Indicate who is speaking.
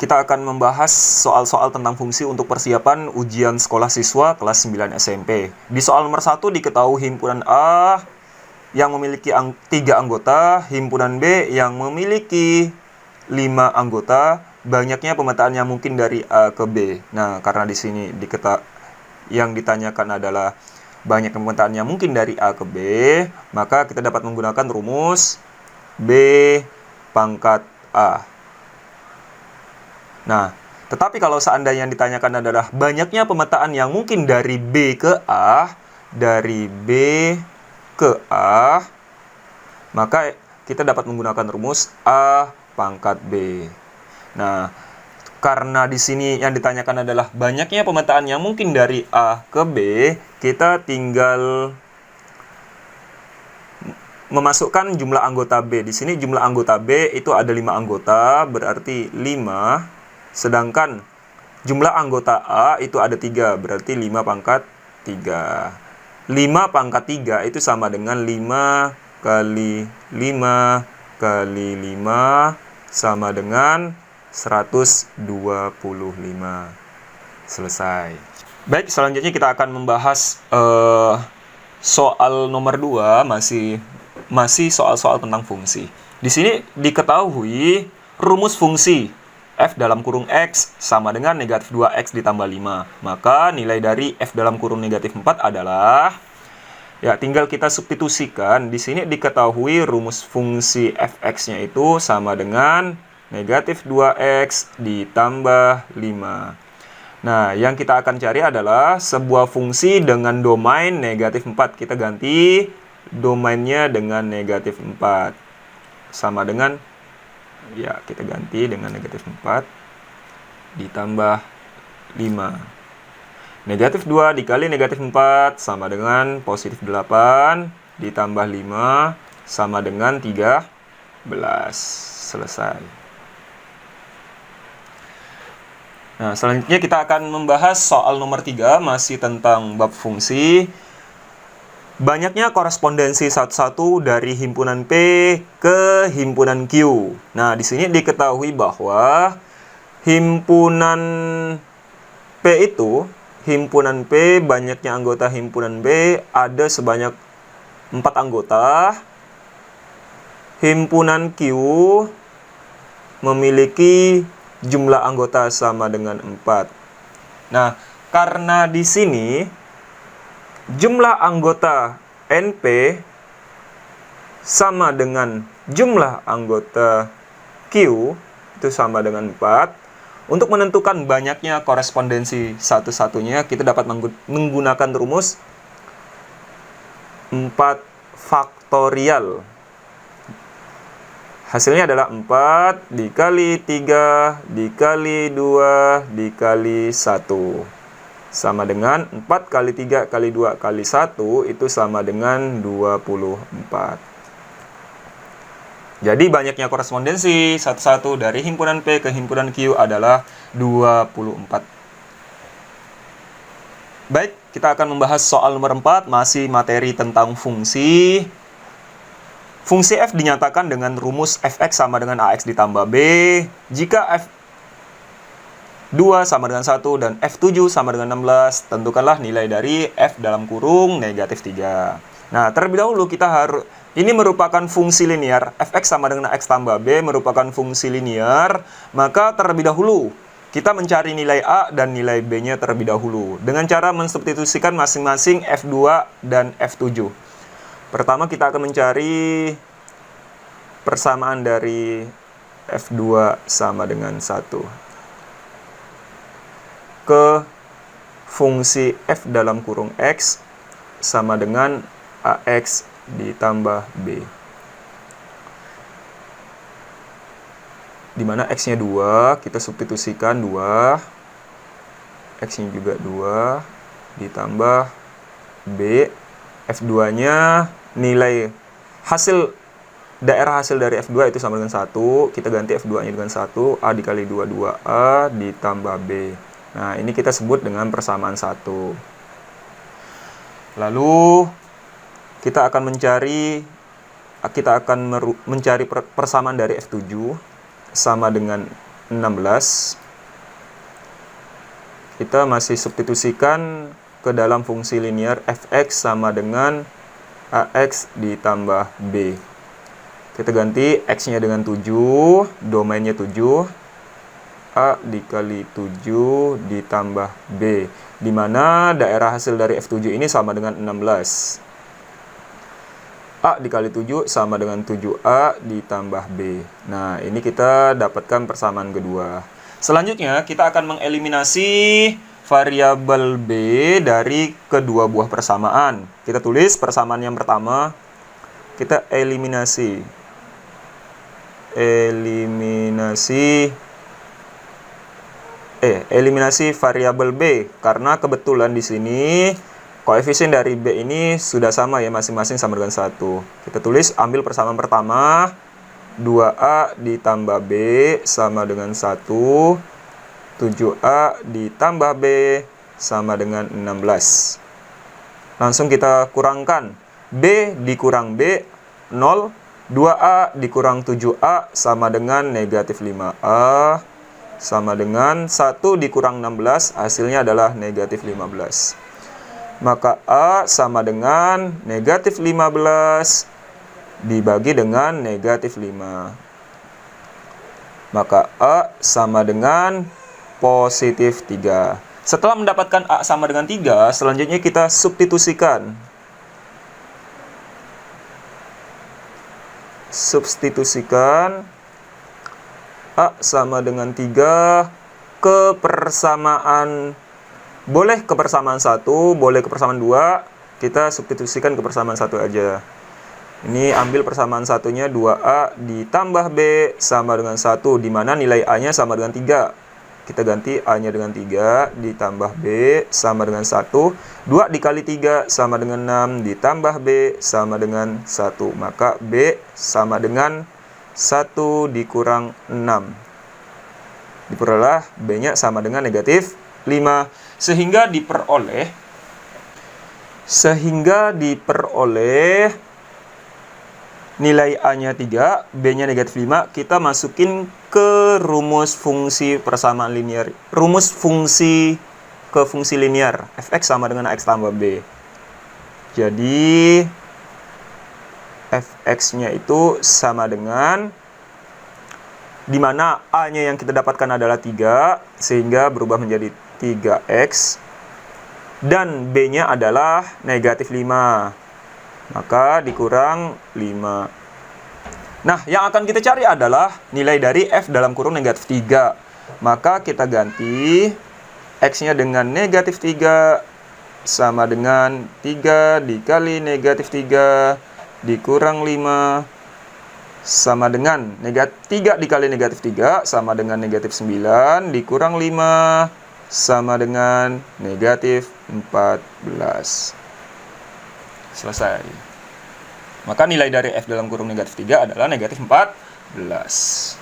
Speaker 1: kita akan membahas soal-soal tentang fungsi untuk persiapan ujian sekolah siswa kelas 9 SMP. Di soal nomor 1 diketahui himpunan A yang memiliki 3 anggota, himpunan B yang memiliki 5 anggota, banyaknya pemetaan yang mungkin dari A ke B. Nah, karena di sini yang ditanyakan adalah banyak pemetaan yang mungkin dari A ke B, maka kita dapat menggunakan rumus B pangkat A. Nah, tetapi kalau seandainya yang ditanyakan adalah banyaknya pemetaan yang mungkin dari B ke A, maka kita dapat menggunakan rumus A pangkat B. Nah, karena di sini yang ditanyakan adalah banyaknya pemetaan yang mungkin dari A ke B, kita tinggal memasukkan jumlah anggota B. Di sini jumlah anggota B itu ada 5 anggota, berarti 5. Sedangkan jumlah anggota A itu ada 3, berarti 5 pangkat 3. 5 pangkat 3 itu sama dengan 5 kali 5 kali 5 sama dengan 125. Selesai. Baik, selanjutnya kita akan membahas soal nomor 2, masih soal-soal tentang fungsi. Di sini diketahui rumus fungsi f dalam kurung x sama dengan negatif 2x ditambah 5. Maka nilai dari f dalam kurung negatif 4 adalah, ya tinggal kita substitusikan. Di sini diketahui rumus fungsi fx-nya itu sama dengan negatif 2x ditambah 5. Nah, yang kita akan cari adalah sebuah fungsi dengan domain negatif 4. Kita ganti domainnya dengan negatif 4. Sama dengan, ya kita ganti dengan negatif 4 ditambah 5. Negatif 2 dikali negatif 4 sama dengan positif 8 ditambah 5 sama dengan 13. Selesai. Nah, selanjutnya kita akan membahas soal nomor 3, masih tentang bab fungsi. Banyaknya korespondensi satu-satu dari himpunan P ke himpunan Q. Nah, di sini diketahui bahwa himpunan P itu, himpunan P, banyaknya anggota himpunan B ada sebanyak 4 anggota. Himpunan Q memiliki jumlah anggota sama dengan 4. Nah, karena di sini jumlah anggota NP sama dengan jumlah anggota Q itu sama dengan 4. Untuk menentukan banyaknya korespondensi satu-satunya, kita dapat menggunakan rumus 4 faktorial. Hasilnya adalah 4 dikali 3 dikali 2 dikali 1. Sama dengan 4 kali 3 kali 2 kali 1 itu sama dengan 24. Jadi banyaknya korespondensi satu-satu dari himpunan P ke himpunan Q adalah 24. Baik, kita akan membahas soal nomor 4, masih materi tentang fungsi. Fungsi f dinyatakan dengan rumus fx sama dengan ax ditambah b jika f2 sama dengan 1 dan f7 sama dengan 16. Tentukanlah nilai dari f dalam kurung negatif 3. Nah, terlebih dahulu ini merupakan fungsi linear. Fx sama dengan x tambah b merupakan fungsi linear. Maka terlebih dahulu kita mencari nilai a dan nilai b-nya terlebih dahulu dengan cara mensubstitusikan masing-masing f2 dan f7. Pertama kita akan mencari persamaan dari f2 sama dengan 1 ke fungsi f dalam kurung x sama dengan ax ditambah b. Dimana x-nya 2, kita substitusikan 2, x-nya juga 2, ditambah b, f2-nya nilai daerah hasil dari F2 itu sama dengan 1. Kita ganti F2-nya dengan 1. A dikali 2, 2A ditambah B. Nah, ini kita sebut dengan persamaan 1. Lalu, kita akan mencari persamaan dari F7 sama dengan 16. Kita masih substitusikan ke dalam fungsi linear fx sama dengan ax ditambah b. Kita ganti x-nya dengan 7, domainnya 7, a dikali 7 ditambah b, di mana daerah hasil dari F7 ini sama dengan 16. A dikali 7 sama dengan 7A ditambah B. Nah, ini kita dapatkan persamaan kedua. Selanjutnya, kita akan mengeliminasi variabel B dari kedua buah persamaan. Kita tulis persamaan yang pertama, kita eliminasi variabel B, karena kebetulan di sini koefisien dari B ini sudah sama ya, masing-masing sama dengan 1. Kita tulis, ambil persamaan pertama, 2A ditambah B sama dengan 1, 7A ditambah B sama dengan 16. Langsung kita kurangkan, B dikurang B, 0, 2A dikurang 7A sama dengan negatif 5A, sama dengan 1 dikurang 16, hasilnya adalah negatif 15. Maka A sama dengan negatif 15 dibagi dengan negatif 5. Maka A sama dengan positif 3. Setelah mendapatkan A sama dengan 3, selanjutnya kita substitusikan. A sama dengan 3 ke persamaan, boleh ke persamaan 1, boleh ke persamaan 2, kita substitusikan ke persamaan 1 aja. Ini ambil persamaan satunya, 2A ditambah B sama dengan 1, di mana nilai A-nya sama dengan 3. Kita ganti A-nya dengan 3, ditambah B sama dengan 1. 2 dikali 3 sama dengan 6, ditambah B sama dengan 1. Maka B sama dengan 1 dikurang 6. Diperoleh B-nya sama dengan negatif 5. Sehingga diperoleh nilai A-nya 3, B-nya negatif 5. Kita masukin ke rumus fungsi persamaan linear, rumus fungsi ke fungsi linear fx sama dengan ax tambah b. Jadi fx-nya itu sama dengan, di mana A-nya yang kita dapatkan adalah 3, sehingga berubah menjadi 3x, dan B-nya adalah negatif 5. Maka dikurang 5. Nah, yang akan kita cari adalah nilai dari F dalam kurung negatif 3. Maka kita ganti X-nya dengan negatif 3 sama dengan 3 dikali negatif 3 dikurang 5 sama dengan 3 dikali negatif 3 sama dengan negatif 9 dikurang 5 sama dengan negatif 14. Selesai. Maka nilai dari F dalam kurung negatif 3 adalah negatif 14.